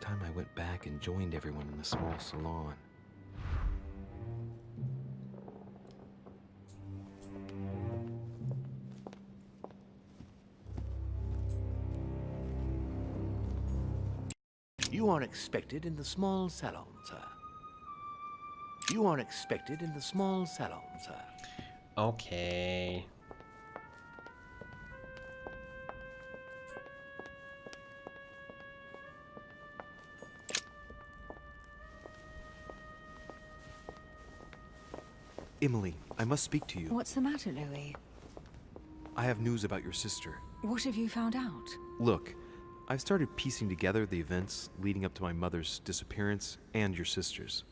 time I went back and joined everyone in the small salon. You are expected in the small salon, sir. You are expected in the small salon, sir. Okay. Emily, I must speak to you. What's the matter, Louis? I have news about your sister. What have you found out? Look, I've started piecing together the events leading up to my mother's disappearance and your sister's.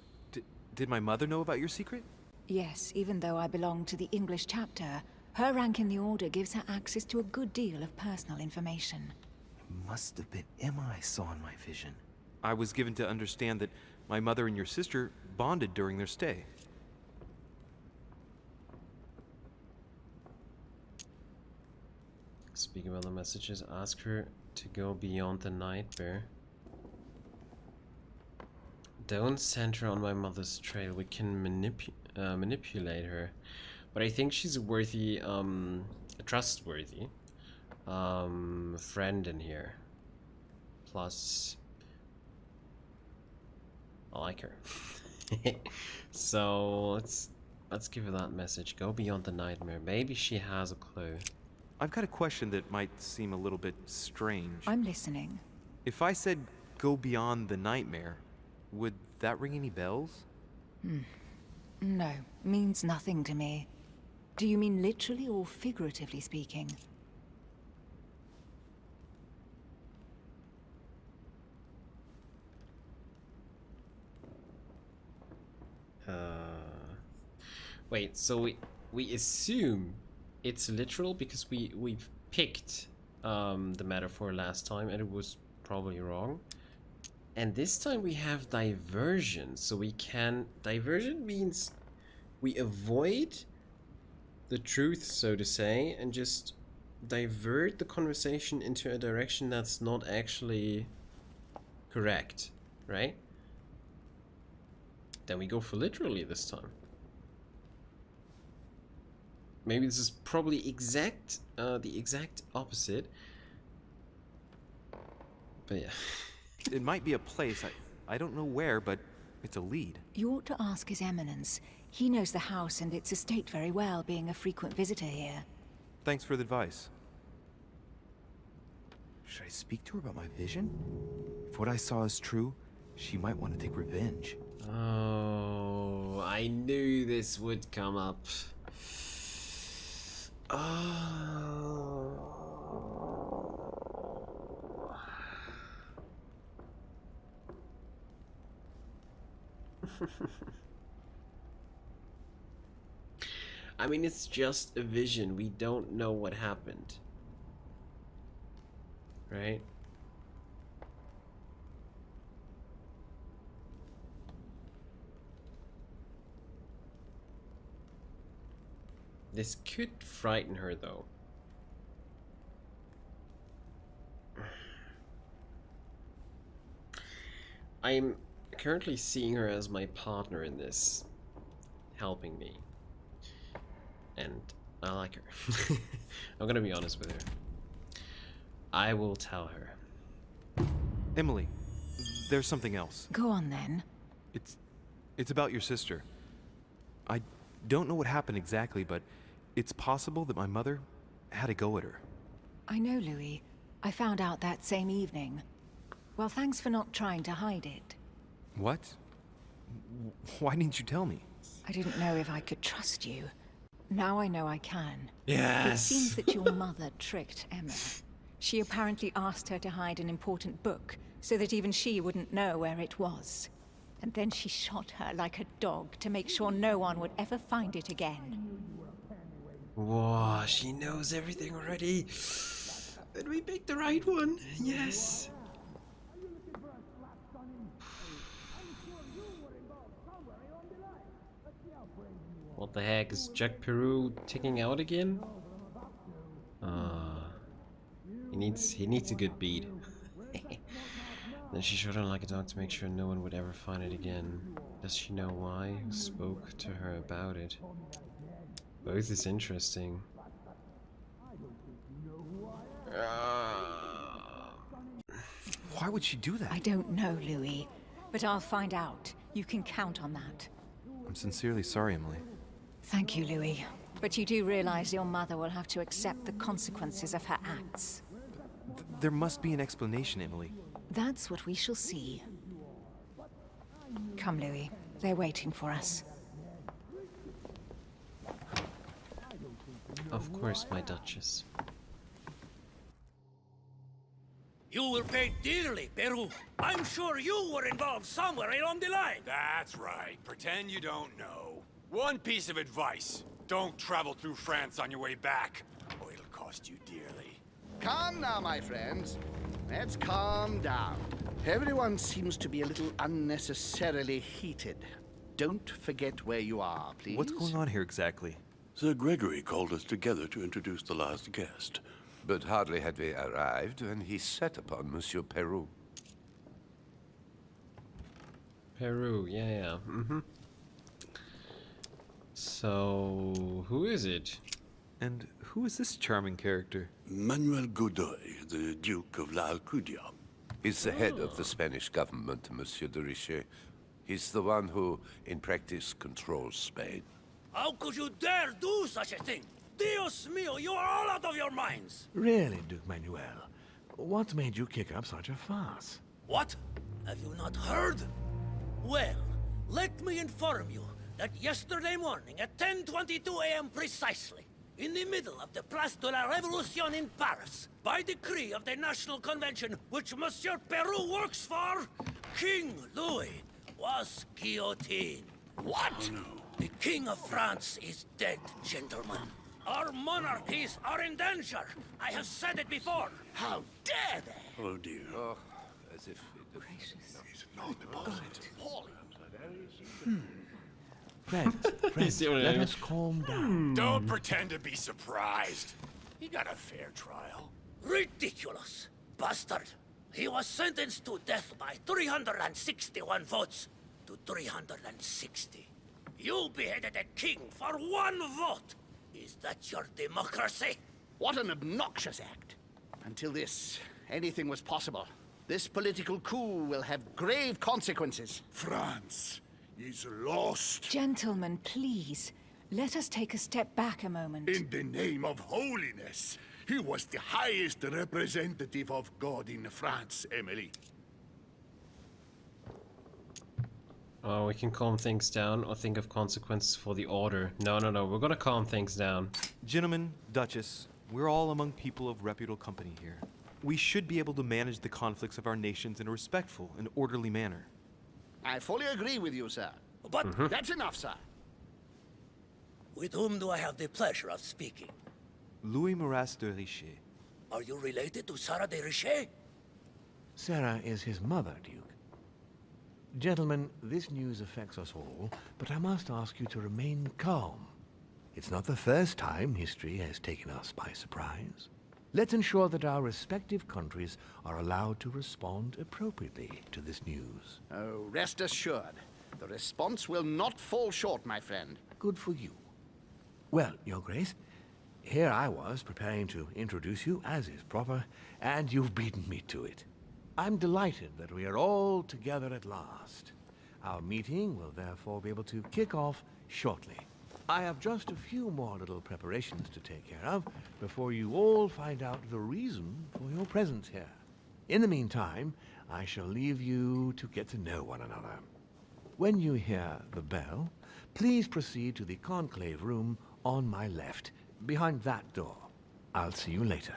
Did my mother know about your secret? Yes, even though I belong to the English chapter, her rank in the Order gives her access to a good deal of personal information. It must have been Emma I saw in my vision. I was given to understand that my mother and your sister bonded during their stay. Speaking about the messages, ask her to go beyond the nightmare. Don't send her on my mother's trail. We can manipulate her, but I think she's a worthy, a trustworthy friend in here. Plus, I like her. So let's give her that message. Go beyond the nightmare. Maybe she has a clue. I've got a question that might seem a little bit strange. I'm listening. If I said go beyond the nightmare, would that ring any bells? No, means nothing to me. Do you mean literally or figuratively speaking? Wait, so we assume it's literal because we've picked the metaphor last time and it was probably wrong. And this time we have diversion, so we can... Diversion means we avoid the truth, so to say, and just divert the conversation into a direction that's not actually correct, right? Then we go for literally this time. Maybe this is probably the exact opposite. But yeah. It might be a place, I don't know where, but it's a lead. You ought to ask His Eminence. He knows the house and its estate very well, being a frequent visitor here. Thanks for the advice. Should I speak to her about my vision? If what I saw is true, she might want to take revenge. Oh, I knew this would come up. Oh. I mean, it's just a vision. We don't know what happened. Right? This could frighten her, though. I'm currently seeing her as my partner in this, helping me. And I like her. I'm gonna be honest with her. I will tell her. Emily, there's something else. Go on then. It's about your sister. I don't know what happened exactly, but it's possible that my mother had a go at her. I know, Louis. I found out that same evening. Well, thanks for not trying to hide it. What? Why didn't you tell me? I didn't know if I could trust you. Now I know I can. Yes. It seems that your mother tricked Emma. She apparently asked her to hide an important book, so that even she wouldn't know where it was. And then she shot her like a dog to make sure no one would ever find it again. Whoa, she knows everything already. Did we pick the right one? Yes. What the heck, is Jack Peru ticking out again? He needs a good beat. Then she shot her like a dog to make sure no one would ever find it again. Does she know why? Who spoke to her about it? Both is interesting. Why would she do that? I don't know, Louis, but I'll find out. You can count on that. I'm sincerely sorry, Emily. Thank you, Louis. But you do realize your mother will have to accept the consequences of her acts. There must be an explanation, Emily. That's what we shall see. Come, Louis. They're waiting for us. Of course, my Duchess. You will pay dearly, Peru. I'm sure you were involved somewhere along the line. That's right. Pretend you don't know. One piece of advice. Don't travel through France on your way back, or it'll cost you dearly. Calm now, my friends. Let's calm down. Everyone seems to be a little unnecessarily heated. Don't forget where you are, please. What's going on here exactly? Sir Gregory called us together to introduce the last guest. But hardly had we arrived when he set upon Monsieur Peru. Peru, yeah. So, who is it? And who is this charming character? Manuel Godoy, the Duke of La Alcudia. He's the head of the Spanish government, Monsieur de Richet. He's the one who, in practice, controls Spain. How could you dare do such a thing? Dios mío, you are all out of your minds! Really, Duke Manuel? What made you kick up such a fuss? What? Have you not heard? Well, let me inform you that yesterday morning at 10:22 a.m. precisely, in the middle of the Place de la Révolution in Paris, by decree of the National Convention which Monsieur Peru works for, King Louis was guillotined. What? Oh, no. The King of France is dead, gentlemen. Our monarchies are in danger. I have said it before. How dare they? Oh, dear. Oh, as if... Friends, let us calm down. Don't pretend to be surprised. He got a fair trial. Ridiculous. Bastard. He was sentenced to death by 361 votes to 360. You beheaded a king for one vote. Is that your democracy? What an obnoxious act. Until this, anything was possible. This political coup will have grave consequences. France is lost. Gentlemen, please. Let us take a step back a moment. In the name of holiness. He was the highest representative of God in France, Emily. Oh, we can calm things down or think of consequences for the order. No, we're gonna calm things down. Gentlemen, Duchess, we're all among people of reputable company here. We should be able to manage the conflicts of our nations in a respectful and orderly manner. I fully agree with you, sir. But That's enough, sir. with whom do I have the pleasure of speaking? Louis de Richet. Are you related to Sarah de Richet? Sarah is his mother, Duke. Gentlemen, this news affects us all, but I must ask you to remain calm. It's not the first time history has taken us by surprise. Let's ensure that our respective countries are allowed to respond appropriately to this news. Oh, rest assured. The response will not fall short, my friend. Good for you. Well, Your Grace, here I was preparing to introduce you, as is proper, and you've beaten me to it. I'm delighted that we are all together at last. Our meeting will therefore be able to kick off shortly. I have just a few more little preparations to take care of before you all find out the reason for your presence here. In the meantime, I shall leave you to get to know one another. When you hear the bell, please proceed to the conclave room on my left, behind that door. I'll see you later.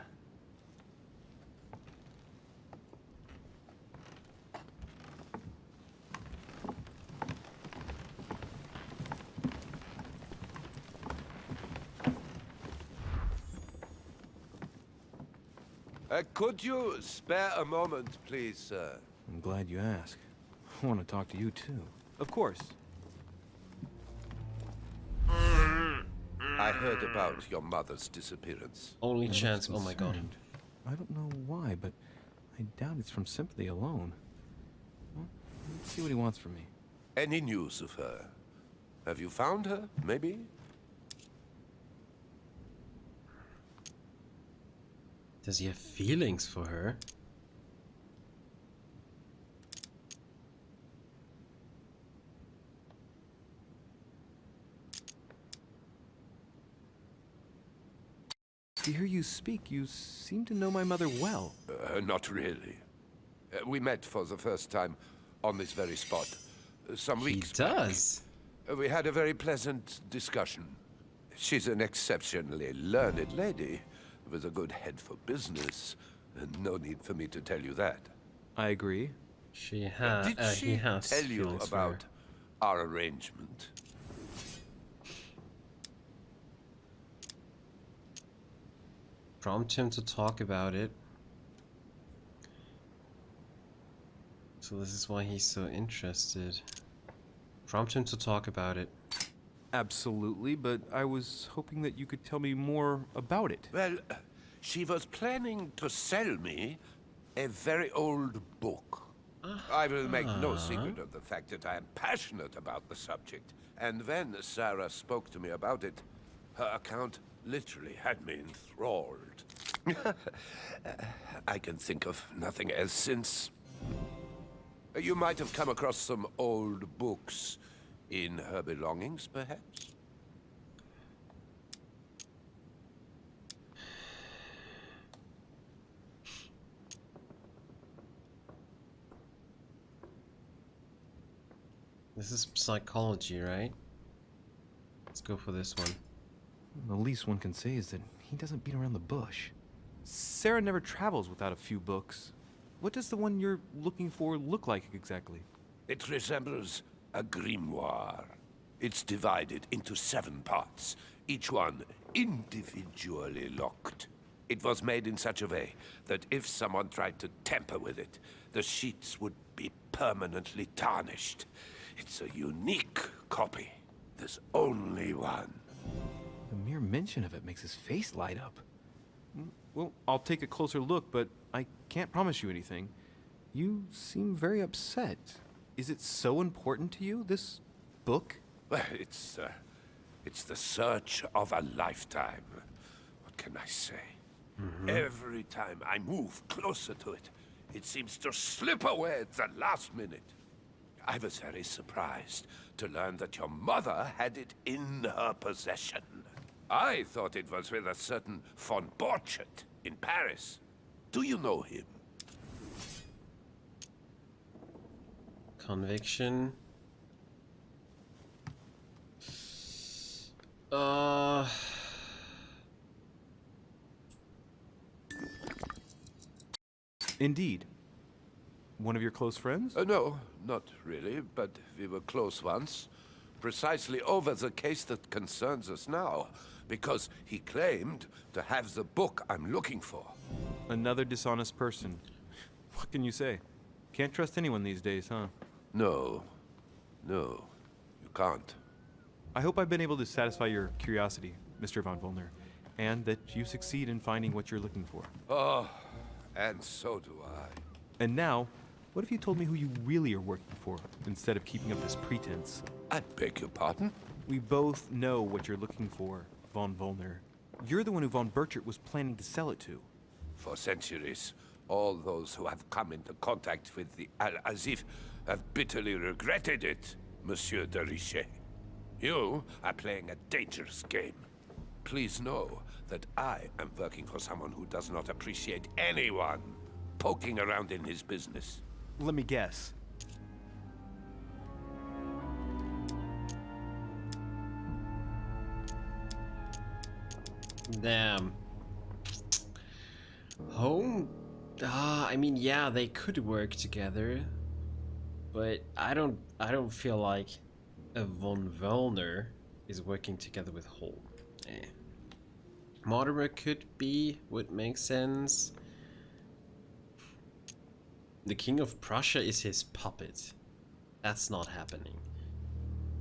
Could you spare a moment, please, sir? I'm glad you asked. I want to talk to you too. Of course. I heard about your mother's disappearance. Only chance. Oh my god. I don't know why, but I doubt it's from sympathy alone. Let's see what he wants from me. Any news of her? Have you found her, maybe? Does he have feelings for her? To hear you speak, you seem to know my mother well. Not really. We met for the first time on this very spot some He weeks back. does. We had a very pleasant discussion. She's an exceptionally learned lady with a good head for business, and no need for me to tell you that. I agree. She has. Did He she has tell you feelings for her. about our arrangement? Prompt him to talk about it. So this is why he's so interested. Prompt him to talk about it. Absolutely, but I was hoping that you could tell me more about it. Well, she was planning to sell me a very old book. I will make no secret of the fact that I am passionate about the subject. And when Sarah spoke to me about it, her account literally had me enthralled. I can think of nothing else since. You might have come across some old books in her belongings, perhaps? This is psychology, right? Let's go for this one. The least one can say is that he doesn't beat around the bush. Sarah never travels without a few books. What does the one you're looking for look like exactly? It resembles a grimoire. It's divided into 7 parts, each one individually locked. It was made in such a way that if someone tried to tamper with it, the sheets would be permanently tarnished. It's a unique copy. There's only one. The mere mention of it makes his face light up. Well, I'll take a closer look, but I can't promise you anything. You seem very upset. Is it so important to you, this book? Well, it's the search of a lifetime. What can I say? Every time I move closer to it, it seems to slip away at the last minute. I was very surprised to learn that your mother had it in her possession. I thought it was with a certain von Borchet in Paris. Do you know him? Conviction. Indeed. One of your close friends? No, not really, but we were close once. Precisely over the case that concerns us now, because he claimed to have the book I'm looking for. Another dishonest person. What can you say? Can't trust anyone these days, huh? No, you can't. I hope I've been able to satisfy your curiosity, Mr. von Volner, and that you succeed in finding what you're looking for. Oh, and so do I. And now, what if you told me who you really are working for, instead of keeping up this pretense? I beg your pardon? We both know what you're looking for, von Volner. You're the one who von Burchert was planning to sell it to. For centuries, all those who have come into contact with the Al-Azif have bitterly regretted it, Monsieur de Richet. You are playing a dangerous game. Please know that I am working for someone who does not appreciate anyone poking around in his business. Let me guess. Damn. Home? I mean, yeah, they could work together, but I don't feel like a von Wellner is working together with Holm. Mortimer would make sense. The King of Prussia is his puppet. That's not happening.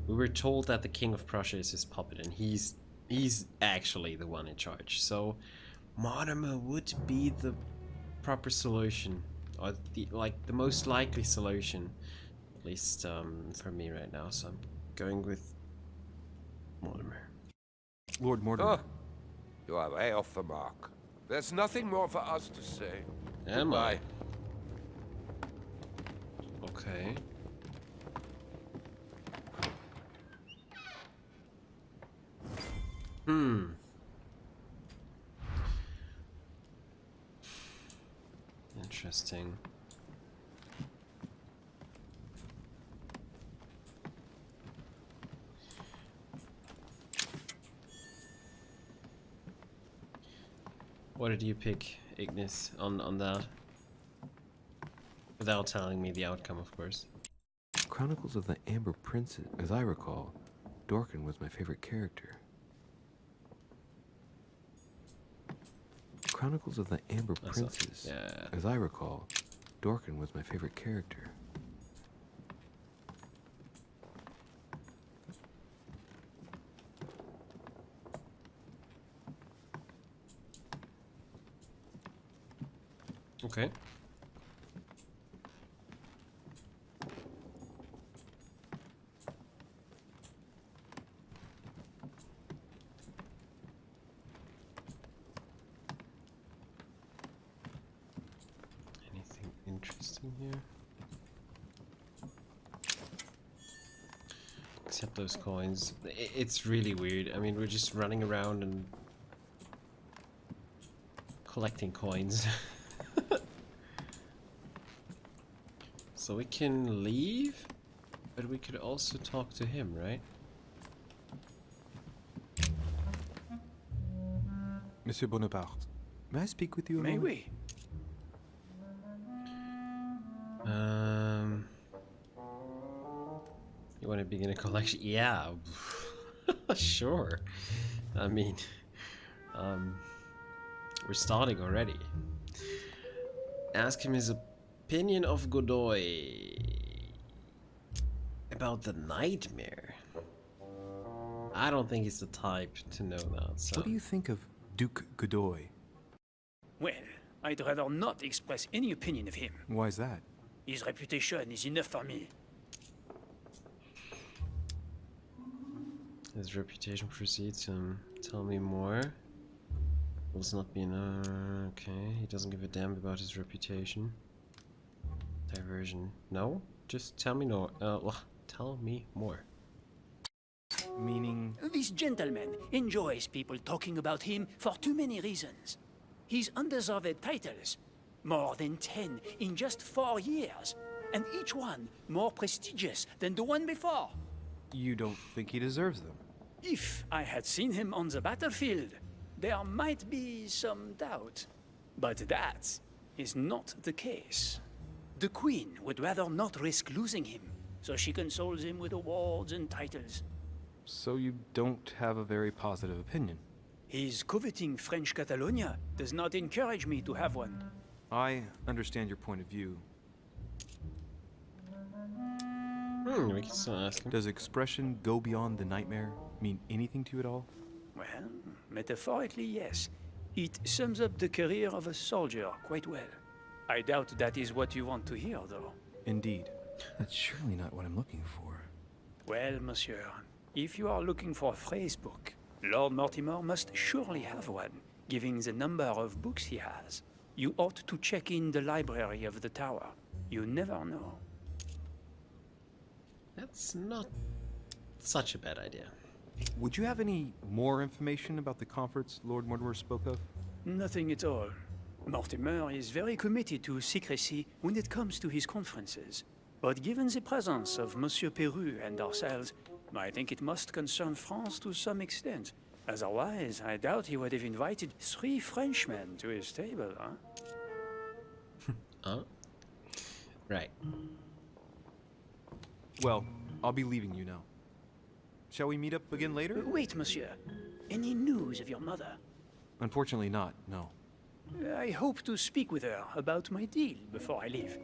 We were told that the King of Prussia is his puppet, and he's actually the one in charge. So Mortimer would be the proper solution, or the most likely solution. least for me right now. So I'm going with Mortimer. Lord Mortimer. Oh, you are way off the mark. There's nothing more for us to say. Am Goodbye. I? Okay. Interesting. What did you pick, Ignis, on that? Without telling me the outcome, of course. Chronicles of the Amber Princess. As I recall, Dorkin was my favorite character. Chronicles of the Amber That's not- Princess. yeah. As I recall, Dorkin was my favorite character. Okay. Anything interesting here? Except those coins. It's really weird. I mean, we're just running around and collecting coins. So we can leave, but we could also talk to him, right? Monsieur Bonaparte, may I speak with you a May moment? we? You want to begin a collection? Yeah, sure. I mean, we're starting already. Ask him his opinion of Godoy about the nightmare. I don't think he's the type to know that. So. What do you think of Duke Godoy? Well, I'd rather not express any opinion of him. Why is that? His reputation is enough for me. His reputation precedes him. Tell me more. Will this not be enough? Okay, he doesn't give a damn about his reputation. Diversion. No? Just tell me no. Well, tell me more. Meaning, This gentleman enjoys people talking about him for too many reasons. His undeserved titles, more than 10 in just 4 years, and each one more prestigious than the one before. you don't think he deserves them? If I had seen him on the battlefield, there might be some doubt. But that is not the case. The Queen would rather not risk losing him, so she consoles him with awards and titles. So you don't have a very positive opinion? His coveting French Catalonia does not encourage me to have one. I understand your point of view. We can still ask him. Does expression go beyond the nightmare mean anything to you at all? Well, metaphorically, yes. It sums up the career of a soldier quite well. I doubt that is what you want to hear, though. Indeed. That's surely not what I'm looking for. Well, monsieur, if you are looking for a phrase book, Lord Mortimer must surely have one, given the number of books he has. You ought to check in the library of the tower. You never know. That's not such a bad idea. Would you have any more information about the conference Lord Mortimer spoke of? Nothing at all. Mortimer is very committed to secrecy when it comes to his conferences. But given the presence of Monsieur Peru and ourselves, I think it must concern France to some extent. Otherwise, I doubt he would have invited 3 Frenchmen to his table, huh? Huh? Right. Well, I'll be leaving you now. Shall we meet up again later? Wait, monsieur. Any news of your mother? Unfortunately not, no. I hope to speak with her about my deal before I leave.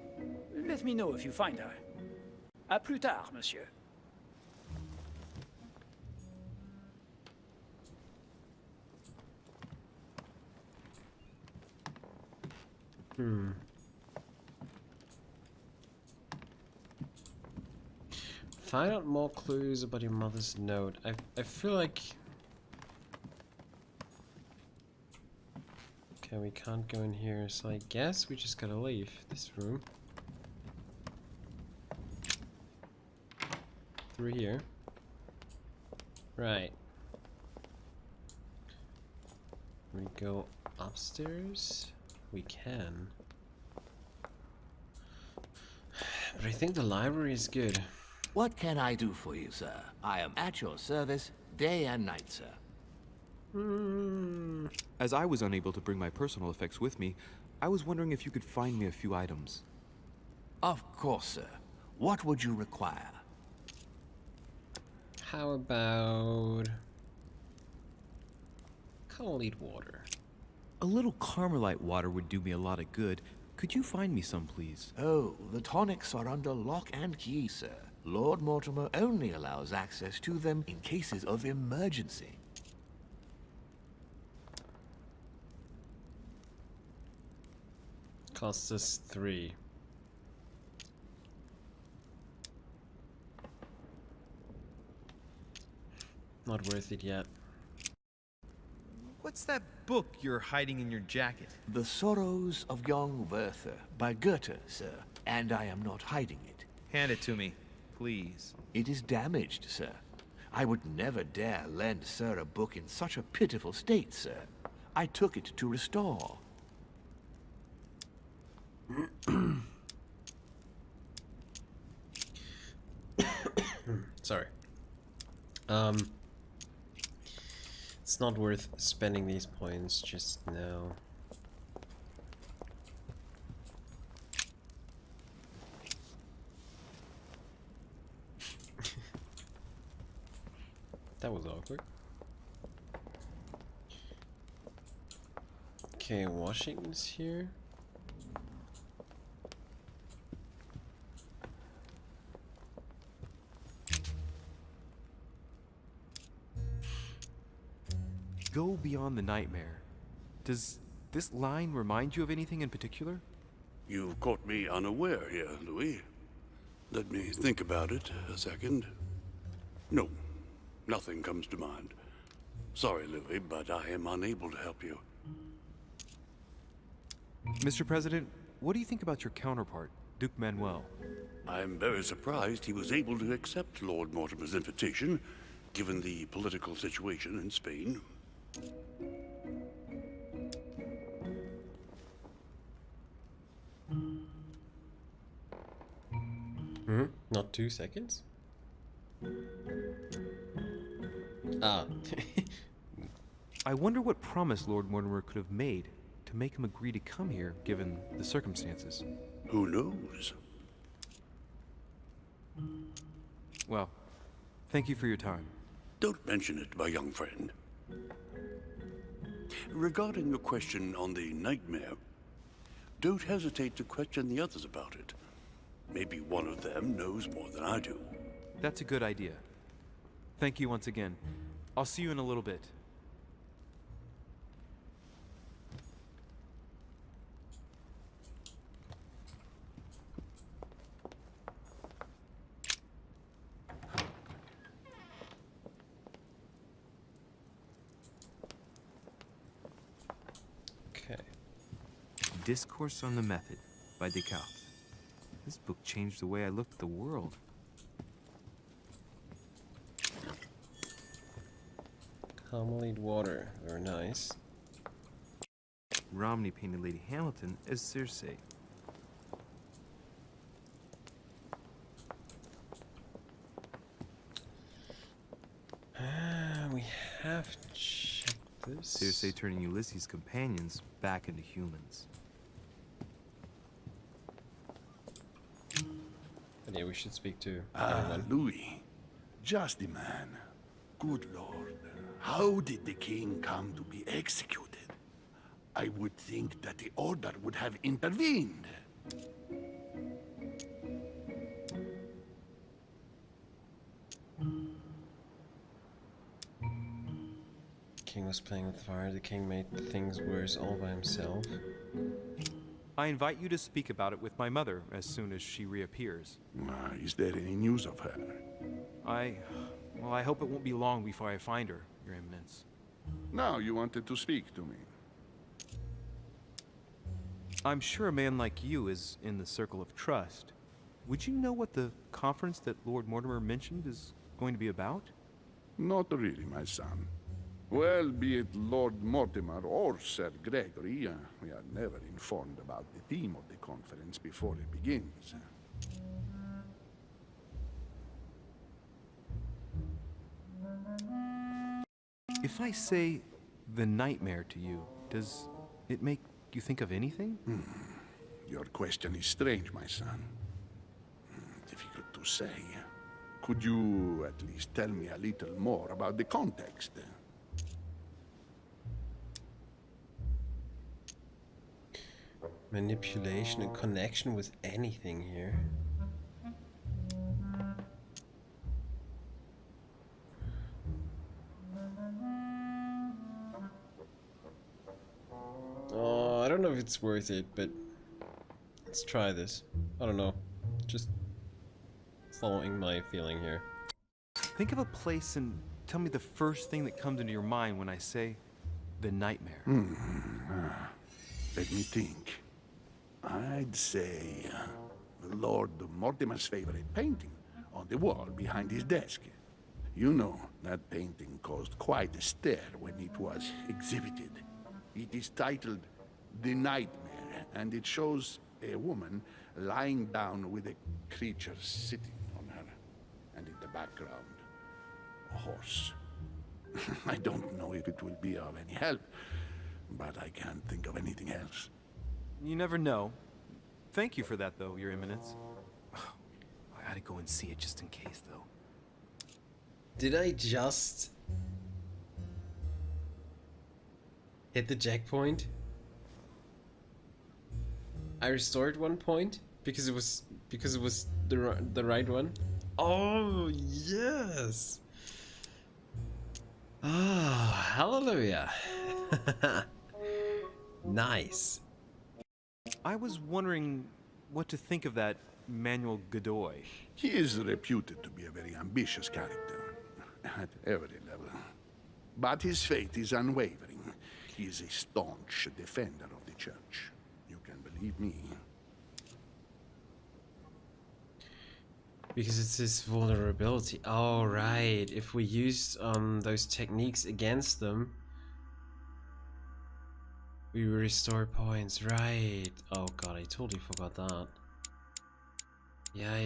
Let me know if you find her. À plus tard, monsieur. Find out more clues about your mother's note. I feel like... Okay, we can't go in here, so I guess we just gotta leave this room. Through here. Right. We go upstairs? We can. But I think the library is good. What can I do for you, sir? I am at your service, day and night, sir. As I was unable to bring my personal effects with me, I was wondering if you could find me a few items. Of course, sir. What would you require? How about... Colleed water. A little Carmelite water would do me a lot of good. Could you find me some, please? Oh, the tonics are under lock and key, sir. Lord Mortimer only allows access to them in cases of emergency. Costs us 3. Not worth it yet. What's that book you're hiding in your jacket? The Sorrows of Young Werther by Goethe, sir. And I am not hiding it. Hand it to me, please. It is damaged, sir. I would never dare lend sir a book in such a pitiful state, sir. I took it to restore. Sorry. It's not worth spending these points just now. That was awkward. Okay, Washington's here. Go beyond the nightmare. Does this line remind you of anything in particular? You've caught me unaware here, Louis. Let me think about it a second. No, nothing comes to mind. Sorry, Louis, but I am unable to help you. Mr. President, what do you think about your counterpart, Duke Manuel? I'm very surprised he was able to accept Lord Mortimer's invitation, given the political situation in Spain. Not 2 seconds? Ah. I wonder what promise Lord Mortimer could have made to make him agree to come here, given the circumstances. Who knows? Well, thank you for your time. Don't mention it, my young friend. Regarding your question on the nightmare, don't hesitate to question the others about it. Maybe one of them knows more than I do. That's a good idea. Thank you once again. I'll see you in a little bit. Okay. Discourse on the Method by Descartes. This book changed the way I looked at the world. Carmelite water, very nice. Romney painted Lady Hamilton as Circe. We have checked this. Circe turning Ulysses' companions back into humans. But yeah, we should speak to Ah, anyone. Louis. Just the man. Good Lord. How did the king come to be executed? I would think that the order would have intervened. King was playing with fire. The king made things worse all by himself. I invite you to speak about it with my mother as soon as she reappears. Is there any news of her? Well, I hope it won't be long before I find her, Your Eminence. Now you wanted to speak to me. I'm sure a man like you is in the circle of trust. Would you know what the conference that Lord Mortimer mentioned is going to be about? Not really, my son. Well, be it Lord Mortimer or Sir Gregory, we are never informed about the theme of the conference before it begins. If I say the nightmare to you, does it make you think of anything? Your question is strange, my son. Difficult to say. Could you at least tell me a little more about the context? Manipulation and connection with anything here. Oh, I don't know if it's worth it, but let's try this. I don't know. Just following my feeling here. Think of a place and tell me the first thing that comes into your mind when I say the nightmare. Let me think. I'd say Lord Mortimer's favorite painting on the wall behind his desk. You know, that painting caused quite a stir when it was exhibited. It is titled The Nightmare, and it shows a woman lying down with a creature sitting on her, and in the background, a horse. I don't know if it will be of any help, but I can't think of anything else. You never know. Thank you for that, though, Your Eminence. I gotta go and see it just in case, though. Did I just hit the checkpoint? I restored 1 point because it was the right one. Oh yes! Ah, hallelujah! Nice. I was wondering what to think of that Manuel Godoy. He is reputed to be a very ambitious character, at every level. But his faith is unwavering. He is a staunch defender of the church. You can believe me. Because it's his vulnerability. Oh, right. If we use those techniques against them, we restore points. Right. Oh god, I totally forgot that. Yeah.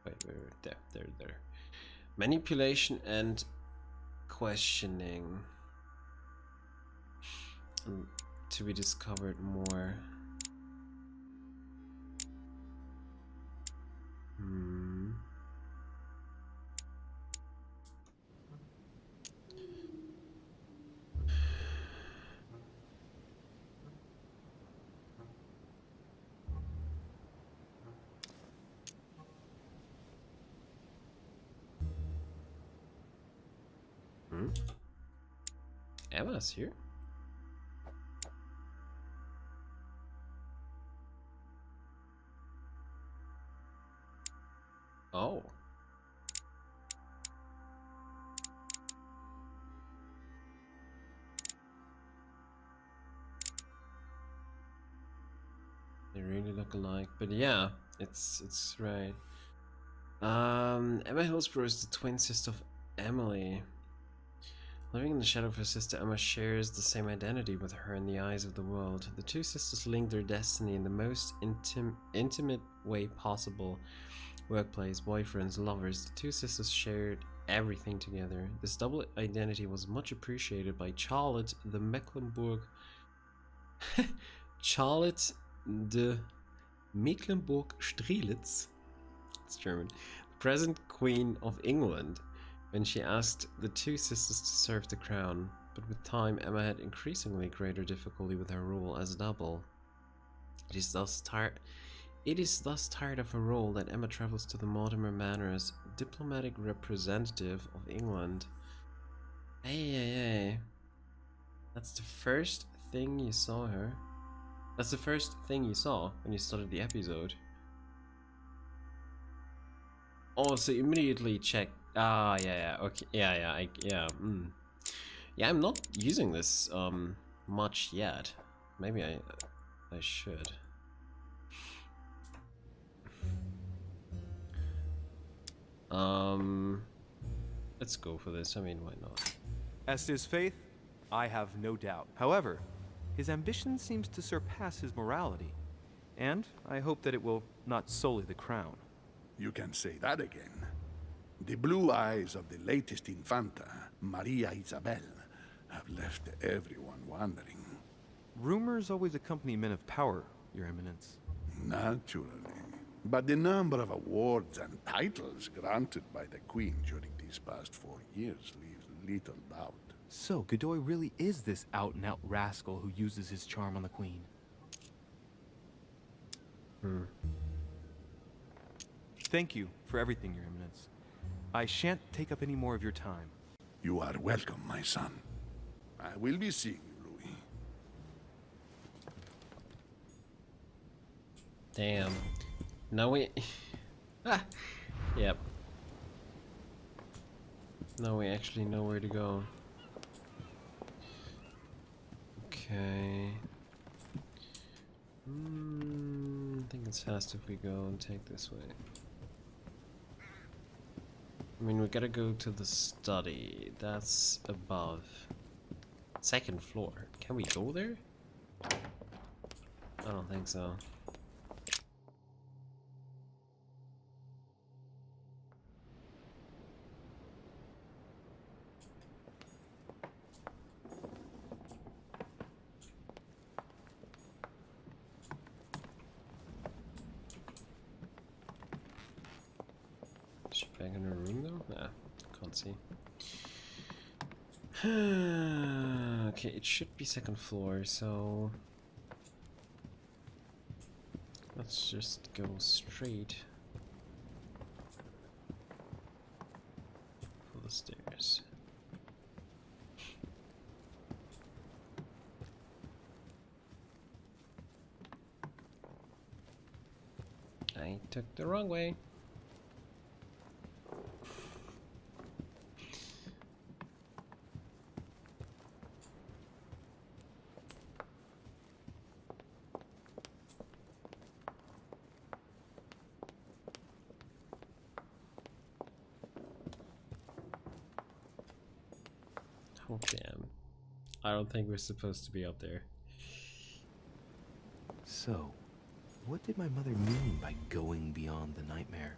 Wait, there. Manipulation and questioning. To be discovered more. Emma's here. Oh. They really look alike, but yeah, it's right. Emma Hillsborough is the twin sister of Emily. Living in the shadow of her sister, Emma shares the same identity with her in the eyes of the world. The two sisters link their destiny in the most intimate way possible. Workplace, boyfriends, lovers, the two sisters shared everything together. This double identity was much appreciated by Charlotte de Charlotte de Mecklenburg-Strelitz, it's German, the present Queen of England, when she asked the two sisters to serve the crown. But with time, Emma had increasingly greater difficulty with her role as a double. It It is thus tired. It is thus tired of her role that Emma travels to the Mortimer Manor as diplomatic representative of England. Hey. That's the first thing you saw her. That's the first thing you saw when you started the episode. Oh, so immediately check. Ah, yeah, okay, yeah. Yeah, I'm not using this much yet. Maybe I should. Let's go for this. I mean, why not? As to his faith, I have no doubt. However, his ambition seems to surpass his morality, and I hope that it will not sully the crown. You can say that again. The blue eyes of the latest Infanta, Maria Isabel, have left everyone wondering. Rumors always accompany men of power, Your Eminence. Naturally. But the number of awards and titles granted by the Queen during these past 4 years leaves little doubt. So, Godoy really is this out-and-out rascal who uses his charm on the Queen. Thank you for everything, Your Eminence. I shan't take up any more of your time. You are welcome, my son. I will be seeing you, Louis. Damn. Now we... Yep. Now we actually know where to go. Okay. I think it's fast if we go and take this way. I mean, we gotta go to the study. That's above. Second floor. Can we go there? I don't think so. Is she back in her room though? Nah, can't see. Okay, it should be second floor, so let's just go straight for the stairs. I took the wrong way. Oh damn. I don't think we're supposed to be up there. So, what did my mother mean by going beyond the nightmare?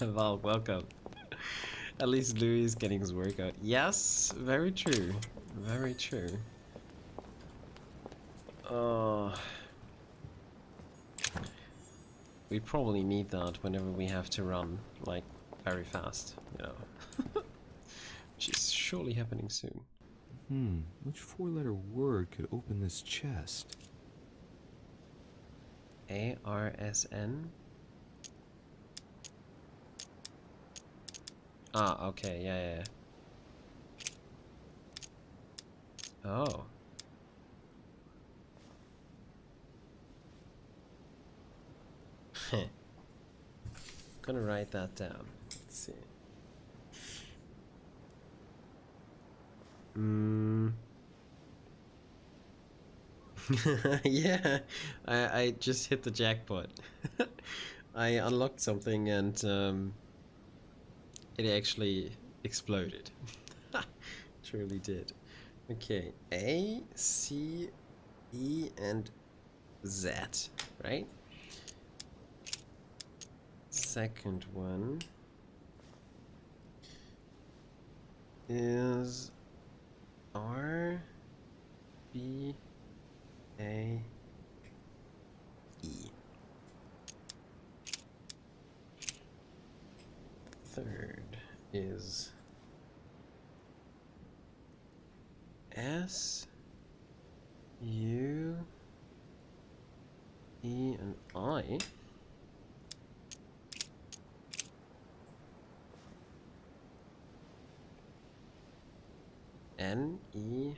Well, welcome. At least Louis is getting his workout. Yes, very true. Very true. We probably need that whenever we have to run, like, very fast, you know. Which is surely happening soon. Which four-letter word could open this chest? ARSN? Ah, okay, yeah. Oh. Gonna write that down. Let's see. Yeah, I just hit the jackpot. I unlocked something and it actually exploded. Truly did. Okay, A, C, E, and Z, right? Second one is R, B, A, E. Third is S, U, Wollfyh. N-E-L-S.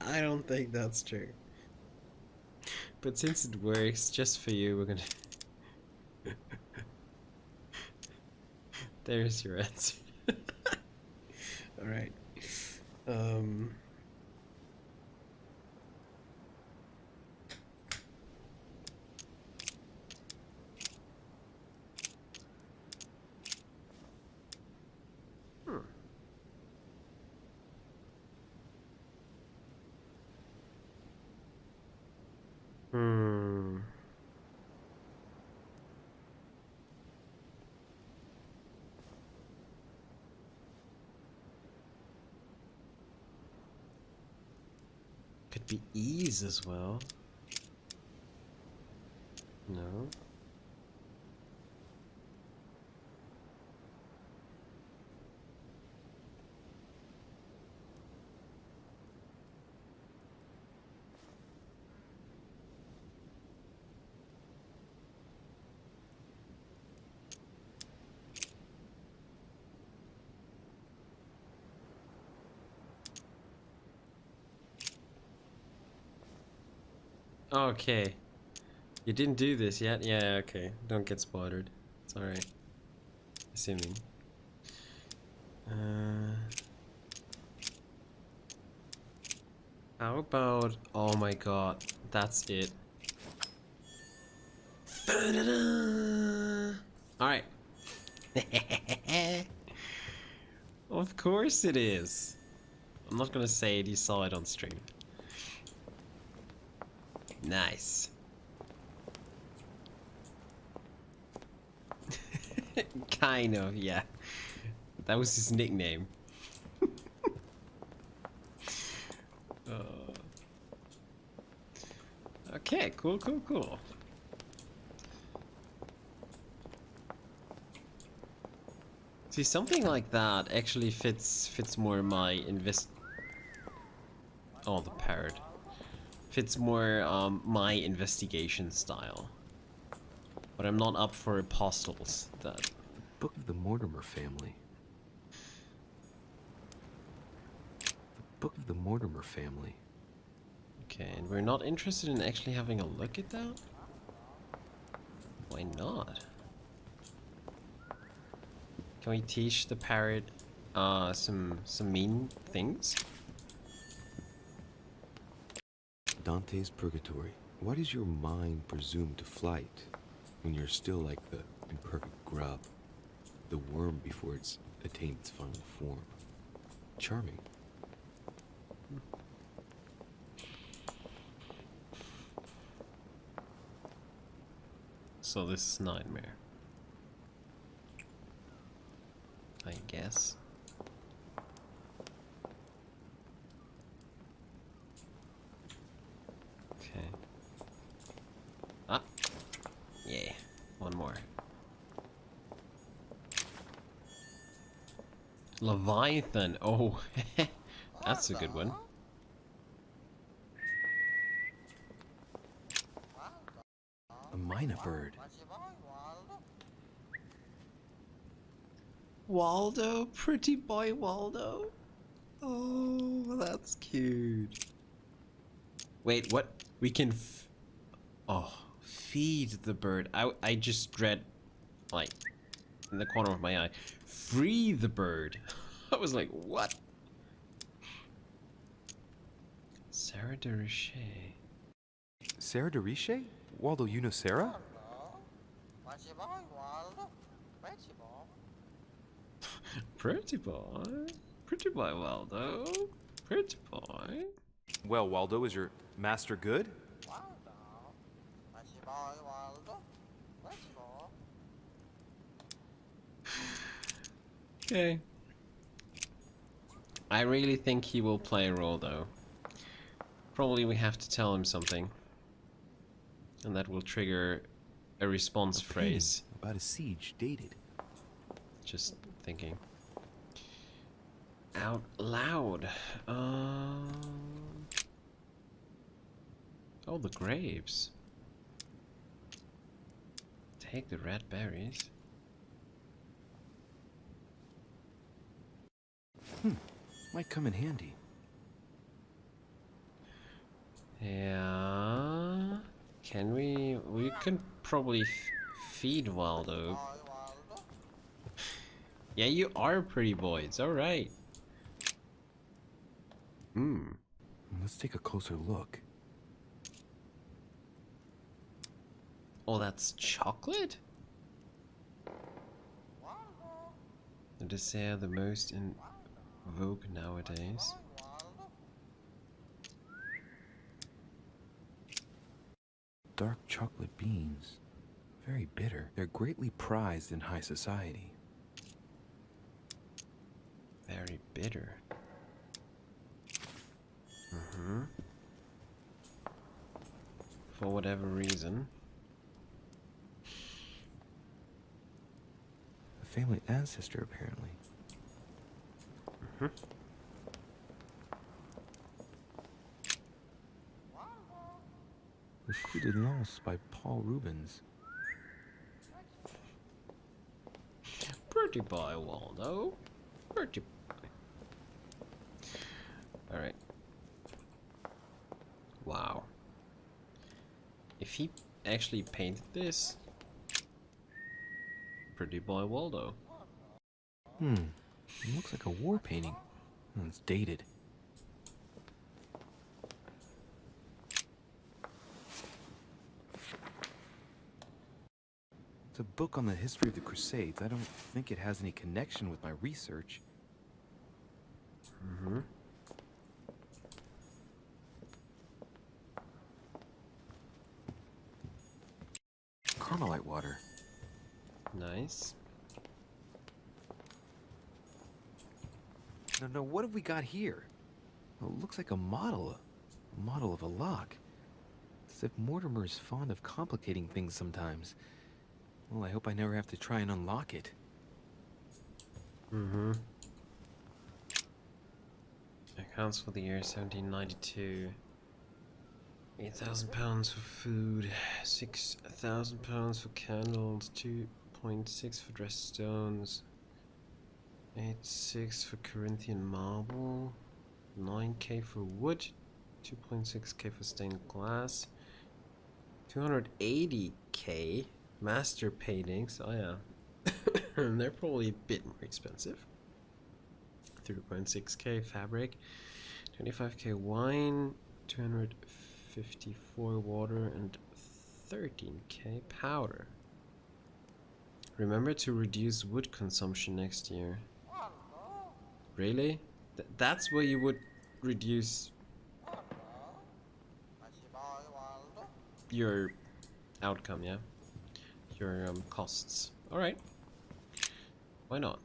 I don't think that's true. But since it works just for you, we're gonna... There's your answer. Alright. Could be ease as well. No. Okay. You didn't do this yet? Yeah, okay. Don't get spotted. It's alright. Assuming. How about... Oh my god. That's it. Alright. Of course it is. I'm not gonna say it, you saw it on stream. Nice. Kind of, yeah. That was his nickname. Okay, cool. See, something like that actually fits more my Oh, the parrot. Fits more my investigation style. But I'm not up for apostles. That Book of the Mortimer family. The Book of the Mortimer family. Okay, and we're not interested in actually having a look at that? Why not? Can we teach the parrot some mean things? Dante's Purgatory. Why does your mind presume to flight when you're still like the imperfect grub, the worm before it's attained its final form? Charming. So this is nightmare, I guess. Okay. Ah, yeah, one more. Leviathan. Oh, that's a good one. A mynah bird. Waldo, pretty boy Waldo. Oh, that's cute. Wait, what? We can feed the bird. I just read, like, in the corner of my eye, free the bird. I was like, what? Sarah de Richet. Sarah de Richet? Waldo, you know Sarah? Pretty boy. Pretty boy, Waldo. Pretty boy. Well, Waldo, is your Master Good? Okay. I really think he will play a role, though. Probably we have to tell him something. And that will trigger a response phrase. About a siege dated. Just thinking. Out loud. Oh, the grapes. Take the red berries. Might come in handy. Yeah. Can we? We can probably feed Waldo. Yeah, you are a pretty boy. It's all right. Let's take a closer look. Oh, that's chocolate? The dessert the most in vogue nowadays. Dark chocolate beans. Very bitter. They're greatly prized in high society. Very bitter. For whatever reason. A family ancestor, apparently. The Coup de Lance by Paul Rubens. Pretty boy, Waldo. Pretty boy. Alright. Wow. If he actually painted this, pretty boy Waldo. It looks like a war painting. It's dated. It's a book on the history of the Crusades. I don't think it has any connection with my research. Carmelite water. Nice. No, what have we got here? Well, it looks like a model of a lock. It's as if Mortimer is fond of complicating things sometimes. Well, I hope I never have to try and unlock it. Accounts for the year 1792. 8,000 pounds for food, 6,000 pounds for candles, 2.6 for dressed stones, 8.6 for Corinthian marble, 9k for wood, 2.6k for stained glass, 280k master paintings. Oh yeah, and they're probably a bit more expensive. 3.6k fabric, 25k wine, 254 water, and 13k powder. Remember to reduce wood consumption next year. Really? That's where you would reduce your outcome, yeah? Your costs. Alright. Why not?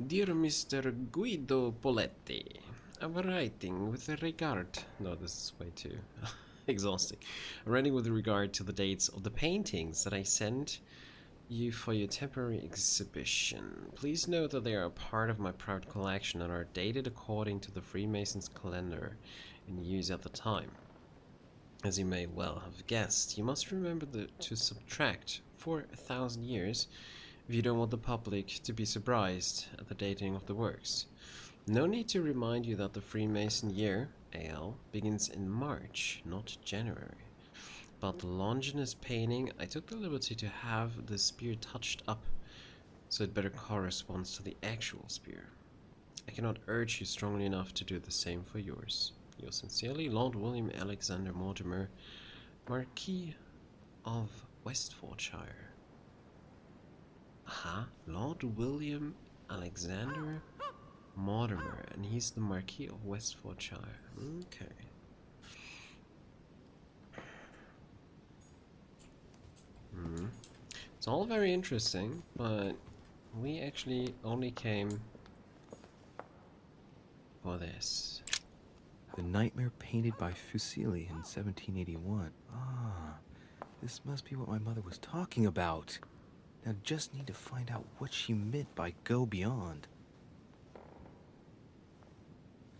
Dear Mr. Guido Poletti, I'm writing with regard... No, this is way too exhausting. I'm writing with regard to the dates of the paintings that I sent you for your temporary exhibition. Please note that they are a part of my private collection and are dated according to the Freemasons' calendar in use at the time. As you may well have guessed, you must remember to subtract 4,000 years if you don't want the public to be surprised at the dating of the works. No need to remind you that the Freemason year, AL, begins in March, not January. About the Longinus painting, I took the liberty to have the spear touched up so it better corresponds to the actual spear. I cannot urge you strongly enough to do the same for yours. Yours sincerely, Lord William Alexander Mortimer, Marquis of Westfordshire. Aha, Lord William Alexander Mortimer, and he's the Marquis of Westfordshire. Okay. It's all very interesting, but we actually only came for this. The nightmare painted by Fuseli in 1781. Ah, this must be what my mother was talking about. Now just need to find out what she meant by go beyond.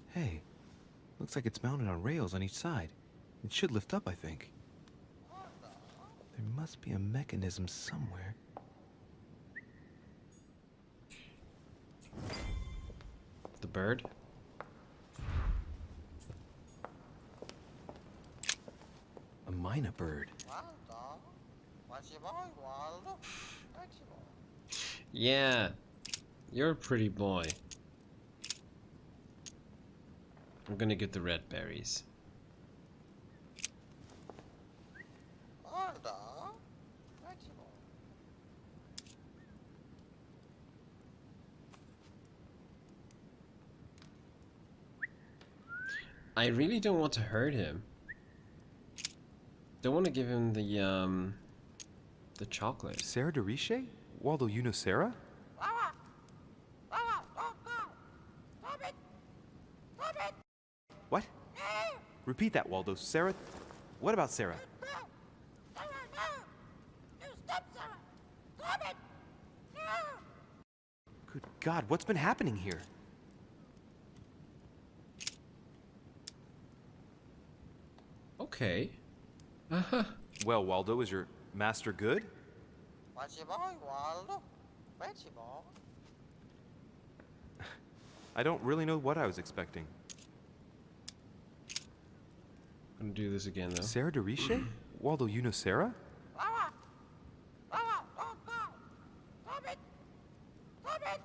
Hey, looks like it's mounted on rails on each side. It should lift up, I think. There must be a mechanism somewhere. The bird? A mina bird. Yeah, you're a pretty boy. I'm gonna get the red berries. I really don't want to hurt him. Don't want to give him the chocolate. Sarah de Richet? Waldo, you know Sarah? What? Repeat that, Waldo. Sarah? What about Sarah? Good God, what's been happening here? Okay. Well, Waldo, is your master good? I don't really know what I was expecting. I'm gonna do this again though. Sarah de Richet? Waldo, you know Sarah?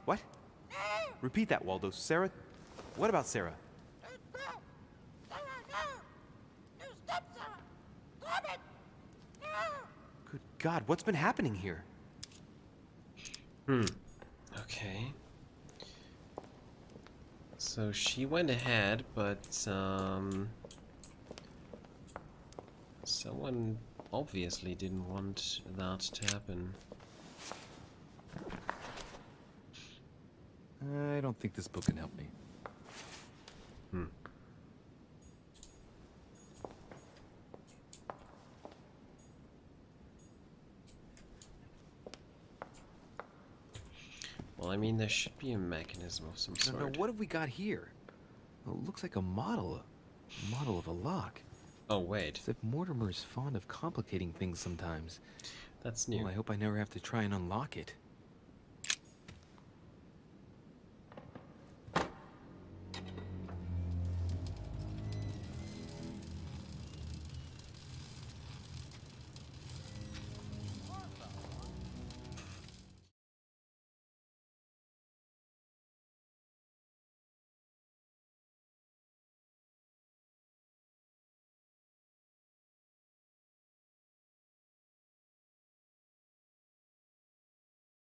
What? Repeat that, Waldo. Sarah? What about Sarah? Good God, what's been happening here? Okay. So she went ahead, but someone obviously didn't want that to happen. I don't think this book can help me. Well, I mean, there should be a mechanism of some Now, sort. what have we got here? Well, it looks like a model of a lock. Oh, wait. As if Mortimer is fond of complicating things sometimes. That's new. Well, I hope I never have to try and unlock it.